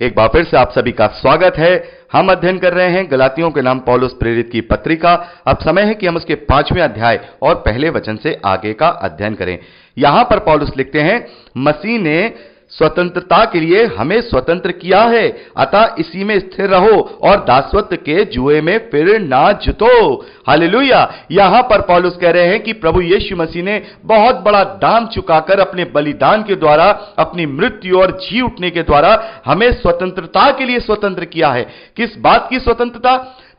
एक बार फिर से आप सभी का स्वागत है। हम अध्ययन कर रहे हैं गलातियों के नाम पौलुस प्रेरित की पत्रिका। अब समय है कि हम उसके 5वें अध्याय और पहले वचन से आगे का अध्ययन करें। यहां पर पौलुस लिखते हैं, मसीह ने स्वतंत्रता के लिए हमें स्वतंत्र किया है, अतः इसी में स्थिर रहो और दासत्व के जुए में फिर ना जुतो। हालेलुया। यहां पर पौलुस कह रहे हैं कि प्रभु यीशु मसीह ने बहुत बड़ा दाम चुकाकर अपने बलिदान के द्वारा, अपनी मृत्यु और जी उठने के द्वारा हमें स्वतंत्रता के लिए स्वतंत्र किया है। किस बात की स्वतंत्रता?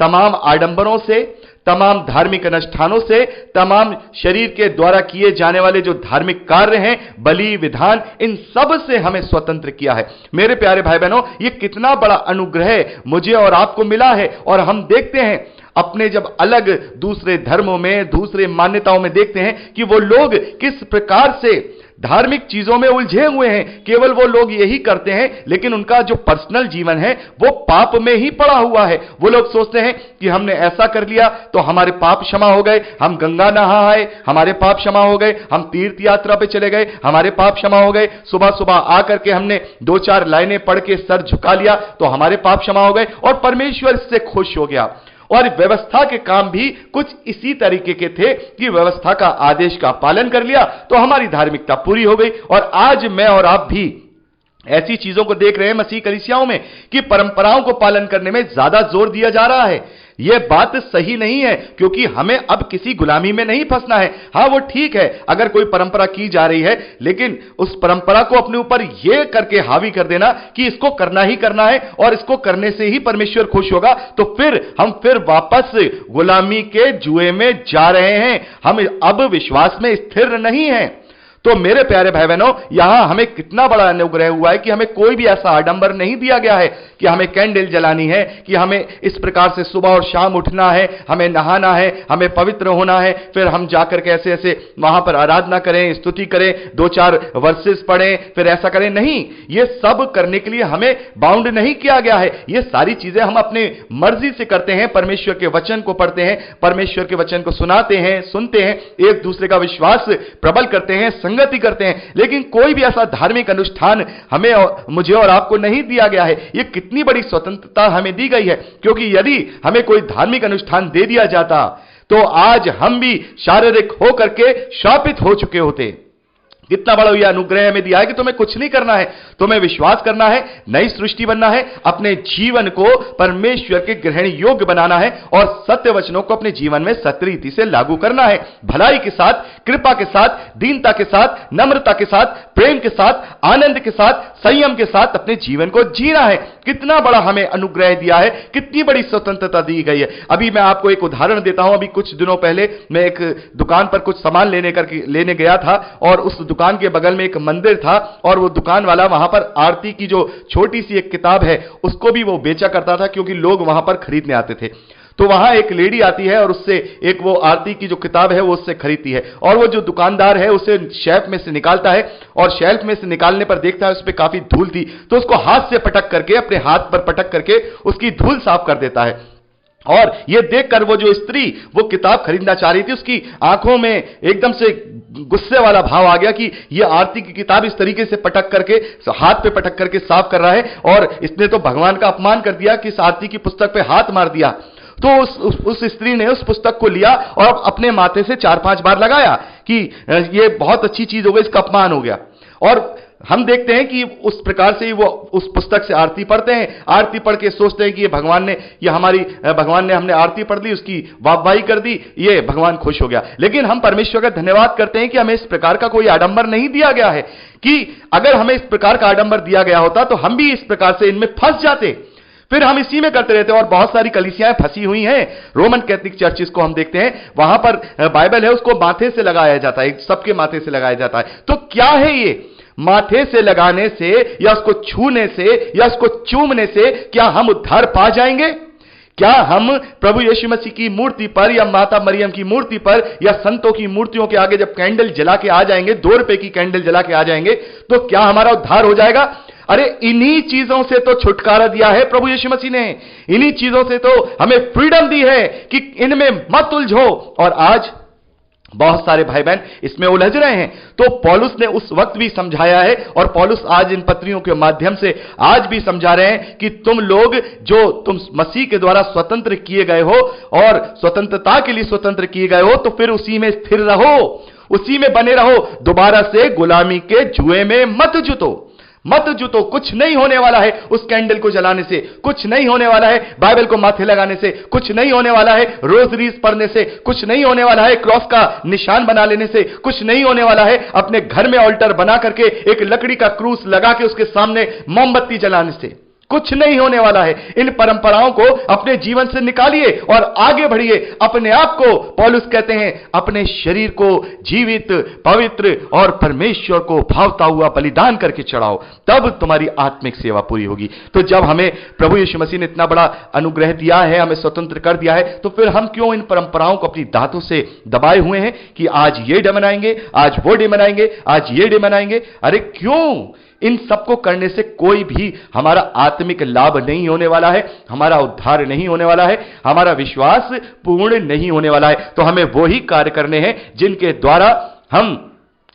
तमाम आडंबरों से, तमाम धार्मिक अनुष्ठानों से, तमाम शरीर के द्वारा किए जाने वाले जो धार्मिक कार्य हैं, बलि विधान, इन सब से हमें स्वतंत्र किया है। मेरे प्यारे भाई बहनों, ये कितना बड़ा अनुग्रह मुझे और आपको मिला है। और हम देखते हैं अपने जब अलग दूसरे धर्मों में, दूसरे मान्यताओं में देखते हैं कि वो लोग किस प्रकार से धार्मिक चीजों में उलझे हुए हैं। केवल वो लोग यही करते हैं, लेकिन उनका जो पर्सनल जीवन है वो पाप में ही पड़ा हुआ है। वो लोग सोचते हैं कि हमने ऐसा कर लिया तो हमारे पाप क्षमा हो गए, हम गंगा नहा आए, हमारे पाप क्षमा हो गए, हम तीर्थ यात्रा पे चले गए, हमारे पाप क्षमा हो गए, सुबह सुबह आकर के हमने 2-4 लाइनें पढ़ के सर झुका लिया तो हमारे पाप क्षमा हो गए और परमेश्वर इससे खुश हो गया। और व्यवस्था के काम भी कुछ इसी तरीके के थे कि व्यवस्था का आदेश का पालन कर लिया तो हमारी धार्मिकता पूरी हो गई। और आज मैं और आप भी ऐसी चीजों को देख रहे हैं मसीह कलीसियाओं में कि परंपराओं को पालन करने में ज्यादा जोर दिया जा रहा है। यह बात सही नहीं है, क्योंकि हमें अब किसी गुलामी में नहीं फंसना है। हां, वो ठीक है अगर कोई परंपरा की जा रही है, लेकिन उस परंपरा को अपने ऊपर यह करके हावी कर देना कि इसको करना ही करना है और इसको करने से ही परमेश्वर खुश होगा, तो हम फिर वापस गुलामी के जुए में जा रहे हैं। हम अब विश्वास में स्थिर नहीं हैं। तो मेरे प्यारे भाई बहनों, यहां हमें कितना बड़ा अनुग्रह हुआ है कि हमें कोई भी ऐसा आडंबर नहीं दिया गया है कि हमें कैंडल जलानी है, कि हमें इस प्रकार से सुबह और शाम उठना है, हमें नहाना है, हमें पवित्र होना है, फिर हम जाकर के ऐसे ऐसे वहां पर आराधना करें, स्तुति करें, 2-4 वर्सेस पढ़ें, फिर ऐसा करें। नहीं, ये सब करने के लिए हमें बाउंड नहीं किया गया है। ये सारी चीजें हम अपने मर्जी से करते हैं। परमेश्वर के वचन को पढ़ते हैं, परमेश्वर के वचन को सुनाते हैं, सुनते हैं, एक दूसरे का विश्वास प्रबल करते हैं, संगति करते हैं, लेकिन कोई भी ऐसा धार्मिक अनुष्ठान हमें मुझे और आपको नहीं दिया गया है। ये कितनी बड़ी स्वतंत्रता हमें दी गई है, क्योंकि यदि हमें कोई धार्मिक अनुष्ठान दे दिया जाता तो आज हम भी शारीरिक होकर के शापित हो चुके होते। कितना बड़ा यह अनुग्रह हमें दिया है कि तुम्हें कुछ नहीं करना है, तुम्हें विश्वास करना है, नई सृष्टि बनना है, अपने जीवन को परमेश्वर के ग्रहण योग्य बनाना है और सत्य वचनों को अपने जीवन में सत्य रीति से लागू करना है। भलाई के साथ, कृपा के साथ, दीनता के साथ, नम्रता के साथ, प्रेम के साथ, आनंद के साथ, संयम के साथ अपने जीवन को जीना है। कितना बड़ा हमें अनुग्रह दिया है, कितनी बड़ी स्वतंत्रता दी गई है। अभी मैं आपको एक उदाहरण देता हूं। अभी कुछ दिनों पहले मैं एक दुकान पर कुछ सामान लेने गया था और उस दुकान के बगल में एक मंदिर था और वो दुकान वाला वहां पर आरती की जो छोटी सी एक किताब है उसको भी वो बेचा करता था, क्योंकि लोग वहां पर खरीदने आते थे। तो वहां एक लेडी आती है और उससे एक वो आरती की जो किताब है वो उससे खरीदती है, और वो जो दुकानदार है उसे शेल्फ में से निकालता है और शेल्फ में से निकालने पर देखता है उस पर काफी धूल थी, तो उसको हाथ से पटक करके, अपने हाथ पर पटक करके उसकी धूल साफ कर देता है। और यह देखकर वो जो स्त्री वो किताब खरीदना चाह रही थी, उसकी आंखों में एकदम से गुस्से वाला भाव आ गया कि यह आरती की किताब इस तरीके से पटक करके, हाथ पे पटक करके साफ कर रहा है और इसने तो भगवान का अपमान कर दिया कि इस आरती की पुस्तक पे हाथ मार दिया। तो उस स्त्री ने उस पुस्तक को लिया और अपने माथे से 4-5 बार लगाया कि ये बहुत अच्छी चीज हो गई, इसका अपमान हो गया। और हम देखते हैं कि उस प्रकार से ही वो उस पुस्तक से आरती पढ़ते हैं, आरती पढ़ के सोचते हैं कि ये भगवान ने हमने आरती पढ़ ली, उसकी वाहवाही कर दी, ये भगवान खुश हो गया। लेकिन हम परमेश्वर का धन्यवाद करते हैं कि हमें इस प्रकार का कोई आडंबर नहीं दिया गया है, कि अगर हमें इस प्रकार का आडंबर दिया गया होता तो हम भी इस प्रकार से इनमें फंस जाते, फिर हम इसी में करते रहते। और बहुत सारी कलीसियाएं फंसी हुई हैं। रोमन कैथोलिक चर्चिस को हम देखते हैं, वहां पर बाइबल है, उसको माथे से लगाया जाता है, सबके माथे से लगाया जाता है। तो क्या है ये? माथे से लगाने से या उसको छूने से या उसको चूमने से क्या हम उद्धार पा जाएंगे? क्या हम प्रभु यीशु मसीह की मूर्ति पर या माता मरियम की मूर्ति पर या संतों की मूर्तियों के आगे जब कैंडल जला के आ जाएंगे, 2 रुपए की कैंडल जला के आ जाएंगे, तो क्या हमारा उद्धार हो जाएगा? अरे इन्हीं चीजों से तो छुटकारा दिया है प्रभु यीशु मसीह ने, इन्हीं चीजों से तो हमें फ्रीडम दी है कि इनमें मत उलझो। और आज बहुत सारे भाई बहन इसमें उलझ रहे हैं। तो पौलुस ने उस वक्त भी समझाया है और पौलुस आज इन पत्रियों के माध्यम से आज भी समझा रहे हैं कि तुम लोग जो तुम मसीह के द्वारा स्वतंत्र किए गए हो और स्वतंत्रता के लिए स्वतंत्र किए गए हो, तो फिर उसी में स्थिर रहो, उसी में बने रहो, दोबारा से गुलामी के जुए में मत जुतो। कुछ नहीं होने वाला है उस कैंडल को जलाने से, कुछ नहीं होने वाला है बाइबल को माथे लगाने से, कुछ नहीं होने वाला है रोजरीज पढ़ने से, कुछ नहीं होने वाला है क्रॉस का निशान बना लेने से, कुछ नहीं होने वाला है अपने घर में ऑल्टर बना करके एक लकड़ी का क्रूस लगा के उसके सामने मोमबत्ती जलाने से। कुछ नहीं होने वाला है। इन परंपराओं को अपने जीवन से निकालिए और आगे बढ़िए। अपने आप को, पौलुस कहते हैं, अपने शरीर को जीवित, पवित्र और परमेश्वर को भावता हुआ बलिदान करके चढ़ाओ, तब तुम्हारी आत्मिक सेवा पूरी होगी। तो जब हमें प्रभु यीशु मसीह ने इतना बड़ा अनुग्रह दिया है, हमें स्वतंत्र कर दिया है, तो फिर हम क्यों इन परंपराओं को अपनी दांतों से दबाए हुए हैं कि आज ये डे मनाएंगे, आज वो डे मनाएंगे, आज ये डे मनाएंगे? अरे क्यों? इन सबको करने से कोई भी हमारा आत्मिक लाभ नहीं होने वाला है, हमारा उद्धार नहीं होने वाला है, हमारा विश्वास पूर्ण नहीं होने वाला है। तो हमें वही कार्य करने हैं जिनके द्वारा हम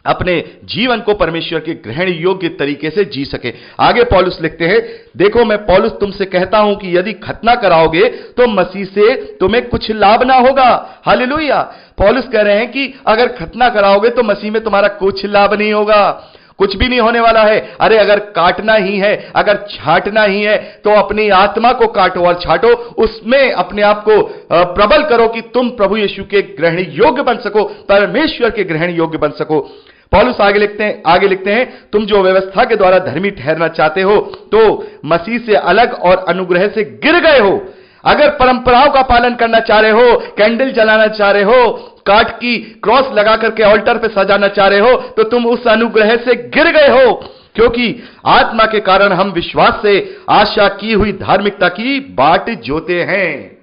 अपने जीवन को परमेश्वर के ग्रहण योग्य तरीके से जी सके। आगे पौलुस लिखते हैं, देखो मैं पौलुस तुमसे कहता हूं कि यदि खतना कराओगे तो मसीह से तुम्हें कुछ लाभ ना होगा। हालेलुया। पौलुस कह रहे हैं कि अगर खतना कराओगे तो मसीह में तुम्हारा कुछ लाभ नहीं होगा, कुछ भी नहीं होने वाला है। अरे अगर काटना ही है, अगर छांटना ही है, तो अपनी आत्मा को काटो और छांटो, उसमें अपने आप को प्रबल करो कि तुम प्रभु यीशु के ग्रहण योग्य बन सको, परमेश्वर के ग्रहण योग्य बन सको। पौलुस आगे लिखते हैं, तुम जो व्यवस्था के द्वारा धर्मी ठहरना चाहते हो तो मसीह से अलग और अनुग्रह से गिर गए हो। अगर परंपराओं का पालन करना चाह रहे हो, कैंडल जलाना चाह रहे हो, काट की क्रॉस लगा करके ऑल्टर पे सजाना चाह रहे हो, तो तुम उस अनुग्रह से गिर गए हो, क्योंकि आत्मा के कारण हम विश्वास से आशा की हुई धार्मिकता की बाट जोते हैं।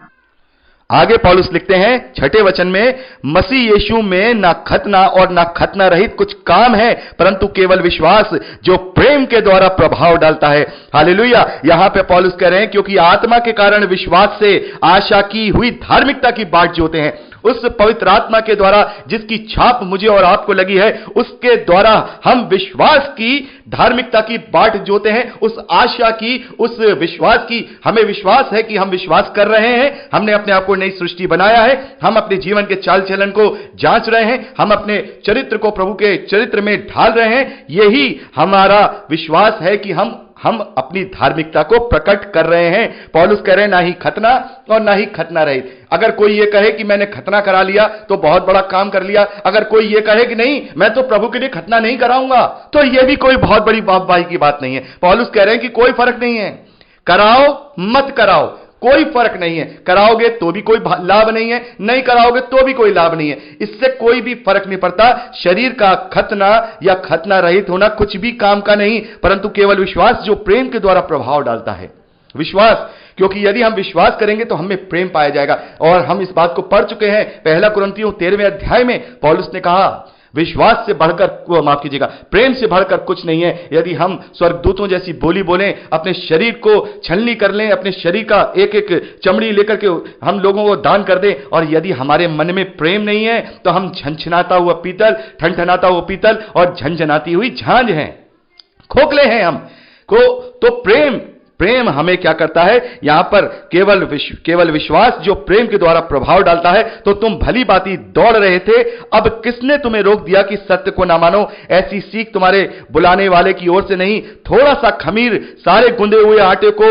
आगे पौलुस लिखते हैं 6 वचन में, मसीह यीशु में ना खतना और ना खतना रहित कुछ काम है, परंतु केवल विश्वास जो प्रेम के द्वारा प्रभाव डालता है। हालेलुया। यहां पे पौलुस कह रहे हैं, क्योंकि आत्मा के कारण विश्वास से आशा की हुई धार्मिकता की बाट जोते हैं। उस पवित्र आत्मा के द्वारा जिसकी छाप मुझे और आपको लगी है, उसके द्वारा हम विश्वास की धार्मिकता की बाट जोते हैं, उस आशा की, उस विश्वास की। हमें विश्वास है कि हम विश्वास कर रहे हैं, हमने अपने आप को नई सृष्टि बनाया है, हम अपने जीवन के चाल चलन को जांच रहे हैं, हम अपने चरित्र को प्रभु के चरित्र में ढाल रहे हैं। यही हमारा विश्वास है कि हम अपनी धार्मिकता को प्रकट कर रहे हैं। पौलुस कह रहे हैं, ना ही खतना और ना ही खतना रहित। अगर कोई ये कहे कि मैंने खतना करा लिया तो बहुत बड़ा काम कर लिया, अगर कोई ये कहे कि नहीं मैं तो प्रभु के लिए खतना नहीं कराऊंगा, तो ये भी कोई बहुत बड़ी बात की बात नहीं है। पौलुस कह रहे हैं कि कोई फर्क नहीं है, कराओ मत कराओ, कोई फर्क नहीं है। कराओगे तो भी कोई लाभ नहीं है, नहीं कराओगे तो भी कोई लाभ नहीं है। इससे कोई भी फर्क नहीं पड़ता। शरीर का खतना या खतना रहित होना कुछ भी काम का नहीं, परंतु केवल विश्वास जो प्रेम के द्वारा प्रभाव डालता है। विश्वास, क्योंकि यदि हम विश्वास करेंगे तो हमें प्रेम पाया जाएगा। और हम इस बात को पढ़ चुके हैं, 1 कुरिन्थियों 13वें अध्याय में पौलुस ने कहा, विश्वास से बढ़कर, माफ कीजिएगा, प्रेम से बढ़कर कुछ नहीं है। यदि हम स्वर्गदूतों जैसी बोली बोलें, अपने शरीर को छलनी कर लें, अपने शरीर का एक एक चमड़ी लेकर के हम लोगों को दान कर दें, और यदि हमारे मन में प्रेम नहीं है तो हम झनझनाता हुआ पीतल, ठनठनाता हुआ पीतल और झनझनाती हुई झांझ हैं, खोखले हैं हम को। तो प्रेम हमें क्या करता है? यहां पर केवल विश्वास जो प्रेम के द्वारा प्रभाव डालता है। तो तुम भली भांति दौड़ रहे थे, अब किसने तुम्हें रोक दिया कि सत्य को ना मानो? ऐसी सीख तुम्हारे बुलाने वाले की ओर से नहीं। थोड़ा सा खमीर सारे गुंदे हुए आटे को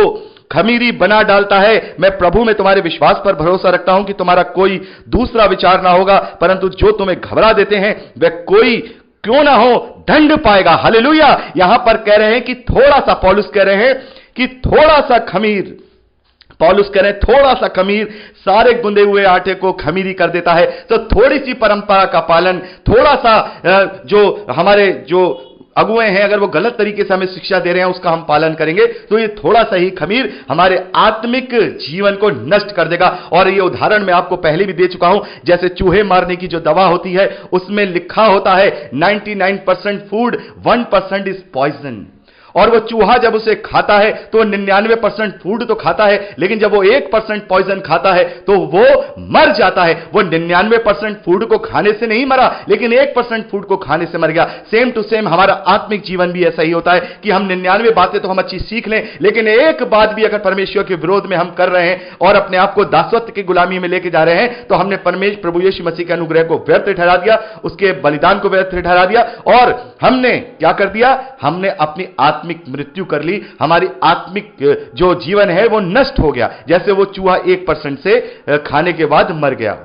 खमीरी बना डालता है। मैं प्रभु में तुम्हारे विश्वास पर भरोसा रखता हूं कि तुम्हारा कोई दूसरा विचार ना होगा, परंतु जो तुम्हें घबरा देते हैं वह कोई क्यों ना हो दंड पाएगा। हालेलुया। यहां पर कह रहे हैं कि थोड़ा सा, पौलुस कह रहे हैं कि थोड़ा सा खमीर, पौलुस कह रहे हैं थोड़ा सा खमीर सारे गुंदे हुए आटे को खमीरी कर देता है। तो थोड़ी सी परंपरा का पालन, थोड़ा सा जो हमारे जो अगुए हैं, अगर वो गलत तरीके से हमें शिक्षा दे रहे हैं, उसका हम पालन करेंगे, तो ये थोड़ा सा ही खमीर हमारे आत्मिक जीवन को नष्ट कर देगा। और ये उदाहरण मैं आपको पहले भी दे चुका हूं, जैसे चूहे मारने की जो दवा होती है, उसमें लिखा होता है 99% फूड 1% इज पॉइजन। और वो चूहा जब उसे खाता है तो 99% फूड तो खाता है, लेकिन जब वो 1% पॉइजन खाता है तो वो मर जाता है। वो 99% फूड को खाने से नहीं मरा, लेकिन 1% फूड को खाने से मर गया। सेम टू सेम हमारा आत्मिक जीवन भी ऐसा ही होता है कि हम 99 बातें तो हम अच्छी सीख लें, लेकिन एक बात भी अगर परमेश्वर के विरोध में हम कर रहे हैं और अपने आप को दासत्व की गुलामी में लेके जा रहे हैं, तो हमने परमेश्वर प्रभु यीशु मसीह के अनुग्रह को व्यर्थ ठहरा दिया, उसके बलिदान को व्यर्थ ठहरा दिया, और हमने क्या कर दिया? हमने अपनी आत्मिक मृत्यु कर ली। हमारी आत्मिक जो जीवन है वो नष्ट हो गया, जैसे वो चूहा 1% से खाने के बाद मर गया।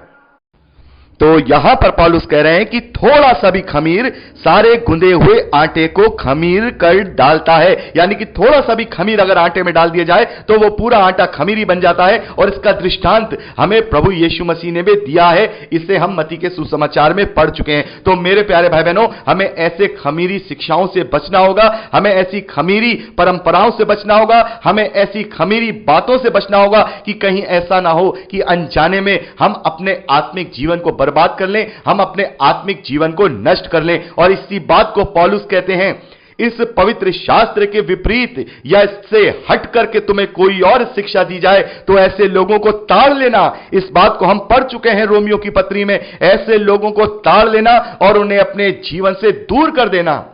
तो यहां पर पौलुस कह रहे हैं कि थोड़ा सा भी खमीर सारे गुंदे हुए आटे को खमीर कर डालता है। यानी कि थोड़ा सा भी खमीर अगर आटे में डाल दिया जाए तो वो पूरा आटा खमीरी बन जाता है। और इसका दृष्टांत हमें प्रभु यीशु मसीह ने भी दिया है। इसे हम मत्ती के सुसमाचार में पढ़ चुके हैं। तो मेरे प्यारे भाई बहनों, हमें ऐसे खमीरी शिक्षाओं से बचना होगा, हमें ऐसी खमीरी परंपराओं से बचना होगा, हमें ऐसी खमीरी बातों से बचना होगा कि कहीं ऐसा ना हो कि अनजाने में हम अपने आत्मिक जीवन को बर्बाद कर लें, हम अपने आत्मिक जीवन को नष्ट कर लें। और इसी बात को पौलुस कहते हैं, इस पवित्र शास्त्र के विपरीत या इससे हट करके तुम्हें कोई और शिक्षा दी जाए तो ऐसे लोगों को ताड़ लेना। इस बात को हम पढ़ चुके हैं रोमियो की पत्री में। ऐसे लोगों को ताड़ लेना और उन्हें अपने जीवन से दूर कर देना,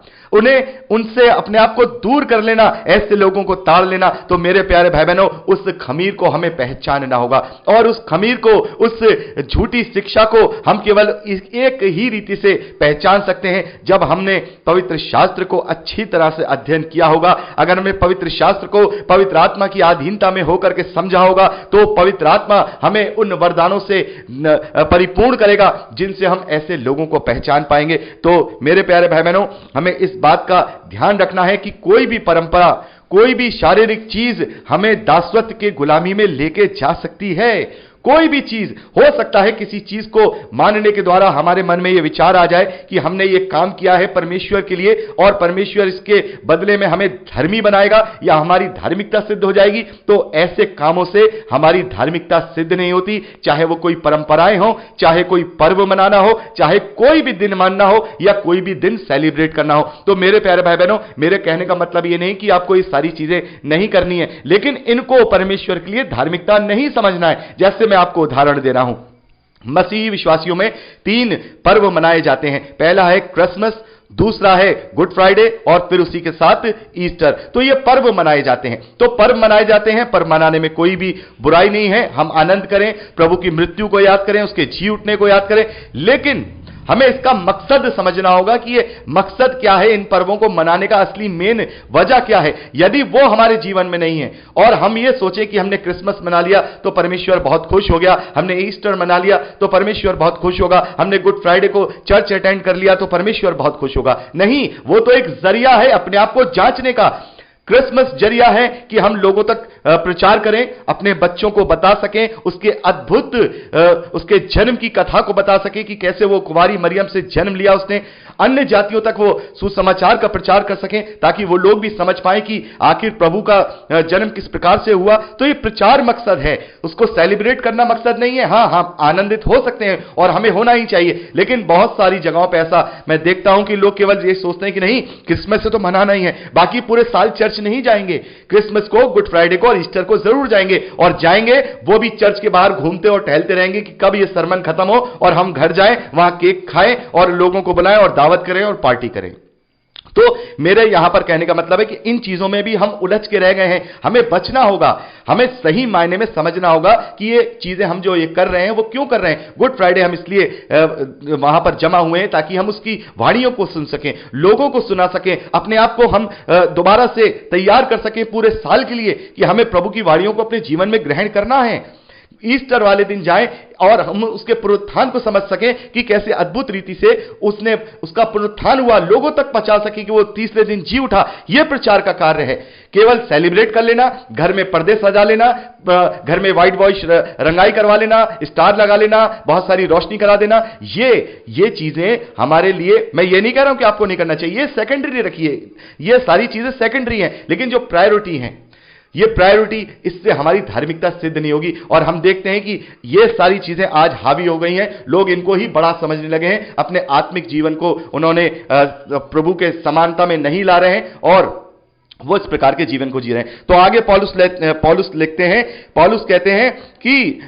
उनसे अपने आप को दूर कर लेना, ऐसे लोगों को ताड़ लेना। तो मेरे प्यारे भाई बहनों, उस खमीर को हमें पहचानना होगा और उस खमीर को, उस झूठी शिक्षा को हम केवल एक ही रीति से पहचान सकते हैं, जब हमने पवित्र शास्त्र को अच्छी तरह से अध्ययन किया होगा। अगर हमें पवित्र शास्त्र को पवित्र आत्मा की अधीनता में होकर के समझा होगा तो पवित्र आत्मा हमें उन वरदानों से परिपूर्ण करेगा जिनसे हम ऐसे लोगों को पहचान पाएंगे। तो मेरे प्यारे भाई बहनों, हमें इस बात का ध्यान रखना है कि कोई भी परंपरा, कोई भी शारीरिक चीज हमें दासत्व के गुलामी में लेके जा सकती है। कोई भी चीज हो सकता है, किसी चीज को मानने के द्वारा हमारे मन में यह विचार आ जाए कि हमने ये काम किया है परमेश्वर के लिए और परमेश्वर इसके बदले में हमें धर्मी बनाएगा या हमारी धार्मिकता सिद्ध हो जाएगी। तो ऐसे कामों से हमारी धार्मिकता सिद्ध नहीं होती। चाहे वो कोई परंपराएं हो, चाहे कोई पर्व मनाना हो, चाहे कोई भी दिन मानना हो या कोई भी दिन सेलिब्रेट करना हो। तो मेरे प्यारे भाई बहनों, मेरे कहने का मतलब ये नहीं कि आपको ये सारी चीजें नहीं करनी है, लेकिन इनको परमेश्वर के लिए धार्मिकता नहीं समझना है। जैसे मैं आपको उदाहरण दे रहा हूं, मसीही विश्वासियों में 3 पर्व मनाए जाते हैं। पहला है क्रिसमस, दूसरा है गुड फ्राइडे और फिर उसी के साथ ईस्टर। तो ये पर्व मनाए जाते हैं। तो पर्व मनाए जाते हैं, पर्व मनाने में कोई भी बुराई नहीं है। हम आनंद करें, प्रभु की मृत्यु को याद करें, उसके जी उठने को याद करें, लेकिन हमें इसका मकसद समझना होगा कि ये मकसद क्या है, इन पर्वों को मनाने का असली मेन वजह क्या है। यदि वो हमारे जीवन में नहीं है और हम ये सोचें कि हमने क्रिसमस मना लिया तो परमेश्वर बहुत खुश हो गया, हमने ईस्टर मना लिया तो परमेश्वर बहुत खुश होगा, हमने गुड फ्राइडे को चर्च अटेंड कर लिया तो परमेश्वर बहुत खुश होगा, नहीं, वो तो एक जरिया है अपने आप को जांचने का। क्रिसमस जरिया है कि हम लोगों तक प्रचार करें, अपने बच्चों को बता सकें, उसके अद्भुत उसके जन्म की कथा को बता सकें कि कैसे वो कुंवारी मरियम से जन्म लिया उसने। अन्य जातियों तक वो सुसमाचार का प्रचार कर सकें ताकि वो लोग भी समझ पाए कि आखिर प्रभु का जन्म किस प्रकार से हुआ। तो ये प्रचार मकसद है, उसको सेलिब्रेट करना मकसद नहीं है। हाँ, हम आनंदित हो सकते हैं और हमें होना ही चाहिए, लेकिन बहुत सारी जगहों पर ऐसा मैं देखता हूं कि लोग केवल ये सोचते हैं कि नहीं, क्रिसमस से तो मनाना ही है, बाकी पूरे साल चर्च नहीं जाएंगे। क्रिसमस को, गुड फ्राइडे को और ईस्टर को जरूर जाएंगे, और जाएंगे वो भी चर्च के बाहर घूमते और टहलते रहेंगे कि कब ये सरमन खत्म हो और हम घर जाएं, वहां केक खाएं और लोगों को बुलाएं और दावत करें और पार्टी करें। तो मेरे यहां पर कहने का मतलब है कि इन चीजों में भी हम उलझ के रह गए हैं। हमें बचना होगा, हमें सही मायने में समझना होगा कि ये चीजें हम जो ये कर रहे हैं वो क्यों कर रहे हैं। गुड फ्राइडे हम इसलिए वहां पर जमा हुए हैं ताकि हम उसकी वाणियों को सुन सकें, लोगों को सुना सकें, अपने आप को हम दोबारा से तैयार कर सकें पूरे साल के लिए कि हमें प्रभु की वाणियों को अपने जीवन में ग्रहण करना है। ईस्टर वाले दिन जाएं और हम उसके पुनरुत्थान को समझ सकें कि कैसे अद्भुत रीति से उसका पुनरुत्थान हुआ, लोगों तक पहुंचा सके कि वो तीसरे दिन जी उठा। यह प्रचार का कार्य है। केवल सेलिब्रेट कर लेना, घर में पर्दे सजा लेना, घर में व्हाइट वॉश रंगाई करवा लेना, स्टार लगा लेना, बहुत सारी रोशनी करा देना, ये चीजें हमारे लिए, मैं ये नहीं कह रहा हूं कि आपको नहीं करना चाहिए, सेकेंडरी रखिए, ये सारी चीजें सेकेंडरी हैं, लेकिन जो प्रायोरिटी है, ये प्रायोरिटी, इससे हमारी धार्मिकता सिद्ध नहीं होगी। और हम देखते हैं कि ये सारी चीजें आज हावी हो गई हैं, लोग इनको ही बड़ा समझने लगे हैं, अपने आत्मिक जीवन को उन्होंने प्रभु के समानता में नहीं ला रहे हैं और वो इस प्रकार के जीवन को जी रहे हैं। तो आगे पौलुस लिखते हैं, पौलुस कहते हैं कि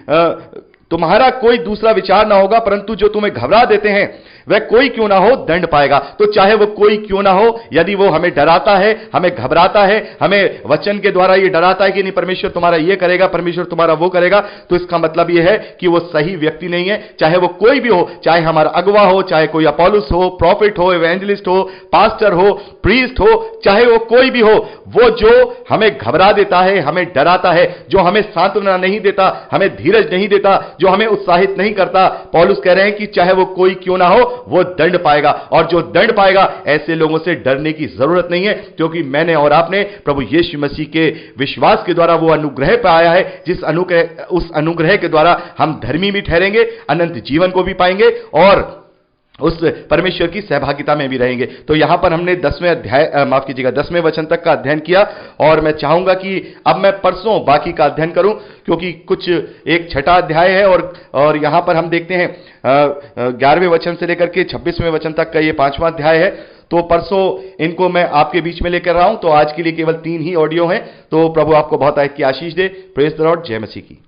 तुम्हारा कोई दूसरा विचार ना होगा, परंतु जो तुम्हें घबरा देते हैं वह कोई क्यों ना हो दंड पाएगा। तो चाहे वो कोई क्यों ना हो, यदि वो हमें डराता है, हमें घबराता है, हमें वचन के द्वारा ये डराता है कि नहीं परमेश्वर तुम्हारा ये करेगा, परमेश्वर तुम्हारा वो करेगा, तो इसका मतलब ये है कि वो सही व्यक्ति नहीं है। चाहे वो कोई भी हो, चाहे हमारा अगुवा हो, चाहे कोई अपोलोस हो, प्रॉफिट हो, इवेंजलिस्ट हो, पास्टर हो, प्रीस्ट हो, चाहे वो कोई भी हो, वो जो हमें घबरा देता है, हमें डराता है, जो हमें सांत्वना नहीं देता, हमें धीरज नहीं देता, जो हमें उत्साहित नहीं करता, पौलुस कह रहे हैं कि चाहे वो कोई क्यों ना हो, वो दंड पाएगा। और जो दंड पाएगा, ऐसे लोगों से डरने की जरूरत नहीं है, क्योंकि मैंने और आपने प्रभु यीशु मसीह के विश्वास के द्वारा वो अनुग्रह पाया है, उस अनुग्रह के द्वारा हम धर्मी भी ठहरेंगे, अनंत जीवन को भी पाएंगे और उस परमेश्वर की सहभागिता में भी रहेंगे। तो यहां पर हमने 10वें वचन तक का अध्ययन किया, और मैं चाहूंगा कि अब मैं परसों बाकी का अध्ययन करूं, क्योंकि कुछ एक छठा अध्याय है और यहां पर हम देखते हैं 11वें वचन से लेकर के 26वें वचन तक का ये 5वां अध्याय है। तो परसों इनको मैं आपके बीच में लेकर रहा हूं। तो आज के लिए केवल 3 ही ऑडियो हैं। तो प्रभु आपको बहुत की आशीष दे। Praise the Lord. जय मसीह की।